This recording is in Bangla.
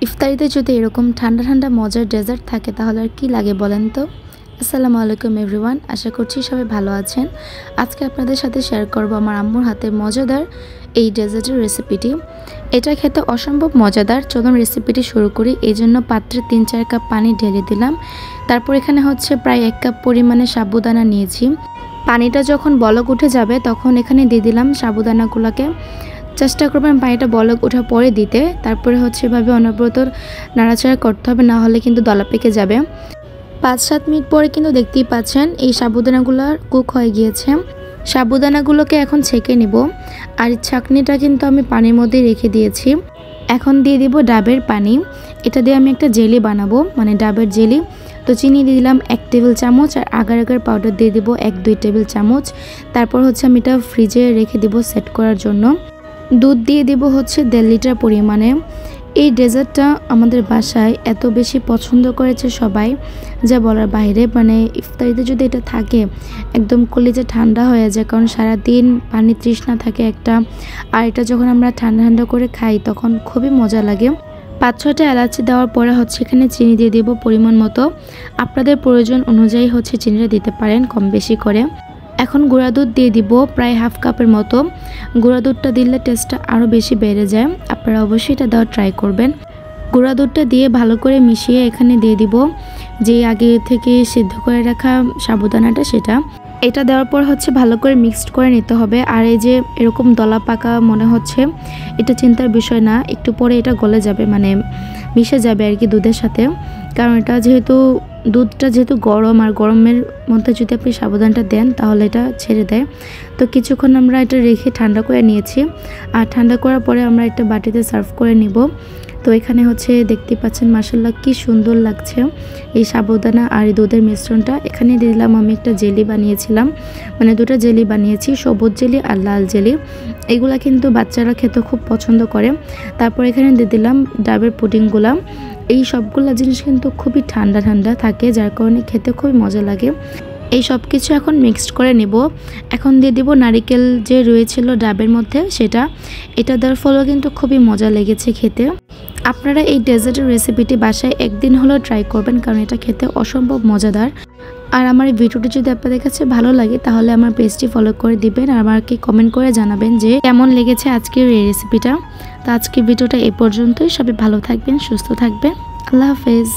ইফতারিতে যদি এরকম ঠান্ডা ঠান্ডা মজার ডেজার্ট থাকে তাহলে আর কি লাগে বলেন তো। আসসালামু আলাইকুম এভরিওয়ান, আশা করছি সবাই ভালো আছেন। আজকে আপনাদের সাথে শেয়ার করব আমার আম্মুর হাতের মজাদার এই ডেজার্টের রেসিপিটি। এটা খেতে অসম্ভব মজাদার। চলুন রেসিপিটি শুরু করি। এই জন্য পাত্রে 3-4 কাপ পানি ঢেলে দিলাম। তারপর এখানে হচ্ছে প্রায় 1 কাপ পরিমাণে সাবুদানা নিয়েছি। পানিটা যখন বলক উঠে যাবে তখন এখানে দিয়ে দিলাম সাবুদানাগুলোকে। চেষ্টা করবেন পানিটা বলক ওঠার পরে দিতে। তারপরে হচ্ছে এভাবে অনবরত নাড়াচাড়া করতে হবে, না হলে কিন্তু দলা পেকে যাবে। 5-7 মিনিট পরে কিন্তু দেখতেই পাচ্ছেন এই সাবুদানাগুলো কুক হয়ে গিয়েছে। সাবুদানাগুলোকে এখন ছেঁকে নিব। আর ছাঁকনিটা কিন্তু আমি পানির মধ্যে রেখে দিয়েছি। এখন দিয়ে দিব ডাবের পানি। এটা দিয়ে আমি একটা জেলি বানাবো, মানে ডাবের জেলি। তো চিনি দিয়ে দিলাম 1 টেবিল চামচ, আর আগার আগার পাউডার দিয়ে দিব 1-2 টেবিল চামচ। তারপর হচ্ছে আমি এটা ফ্রিজে রেখে দিব সেট করার জন্য। দুধ দিয়ে দিব হচ্ছে 1.5 লিটার পরিমাণে। এই ডেজার্টটা আমাদের বাসায় এত বেশি পছন্দ করেছে সবাই, যা বলার বাইরে। মানে ইফতারিতে যদি এটা থাকে একদম কলিজা ঠান্ডা হয়ে যায়, কারণ সারাদিন পানি তৃষ্ণা থাকে একটা। আর এটা যখন আমরা ঠান্ডা ঠান্ডা করে খাই তখন খুবই মজা লাগে। 5-6টা এলাচি দেওয়ার পরে হচ্ছে এখানে চিনি দিয়ে দেব পরিমাণ মতো। আপনাদের প্রয়োজন অনুযায়ী হচ্ছে চিনিটা দিতে পারেন কম বেশি করে। এখন গুঁড়া দুধ দিয়ে দিব প্রায় 1/2 কাপের মতো। গুঁড়া দুধটা দিলে টেস্টটা আরও বেশি বেড়ে যায়। আপনারা অবশ্যই এটা দেওয়ার ট্রাই করবেন। গুঁড়া দুধটা দিয়ে ভালো করে মিশিয়ে এখানে দিয়ে দিব যে আগে থেকে সিদ্ধ করে রাখা সাবুদানাটা, সেটা এটা দেওয়ার পর হচ্ছে ভালো করে মিক্সড করে নিতে হবে। আর এই যে এরকম দলা পাকা মনে হচ্ছে, এটা চিন্তার বিষয় না, একটু পরে এটা গলে যাবে, মানে মিশে যাবে আর কি দুধের সাথে। কারণ এটা দুধটা যেহেতু গরম, আর গরমের মধ্যে যদি আপনি সাবুদানাটা দেন তাহলে এটা ছেড়ে দেয়। তো কিছুক্ষণ আমরা এটা রেখে ঠান্ডা করে নিয়েছি। আর ঠান্ডা করার পরে আমরা একটা বাটিতে সার্ভ করে নিব। তো এখানে হচ্ছে দেখতে পাচ্ছেন মাশাআল্লাহ কি সুন্দর লাগছে এই সাবুদানা আর এই দুধের মিশ্রণটা। এখানে দিয়ে দিলাম আমি একটা জেলি বানিয়েছিলাম, মানে 2টা জেলি বানিয়েছি, সবুজ জেলি আর লাল জেলি। এগুলা কিন্তু বাচ্চারা খেতে খুব পছন্দ করে। তারপর এখানে দিয়ে দিলাম ডাবের পুডিংগুলা। এই সবগুলা জিনিস কিন্তু খুবই ঠান্ডা ঠান্ডা থাকে, যার কারণে খেতে খুবই মজা লাগে। এই সব কিছু এখন মিক্সড করে নেব। এখন দিয়ে দিব নারিকেল যে রয়েছিল ডাবের মধ্যে, সেটা। এটা দেওয়ার ফলেও কিন্তু খুবই মজা লেগেছে খেতে। আপনারা এই ডেজার্টের রেসিপিটি বাসায় একদিন হলেও ট্রাই করবেন, কারণ এটা খেতে অসম্ভব মজাদার। আর আমার এই ভিডিওটি যদি আপনাদের কাছে ভালো লাগে তাহলে আমার পেজটি ফলো করে দিবেন, আর আমাকে কমেন্ট করে জানাবেন যে কেমন লেগেছে আজকের এই রেসিপিটা। তো আজকের ভিডিওটা এ পর্যন্তই। সবাই ভালো থাকবেন, সুস্থ থাকবেন। আল্লাহ হাফেজ।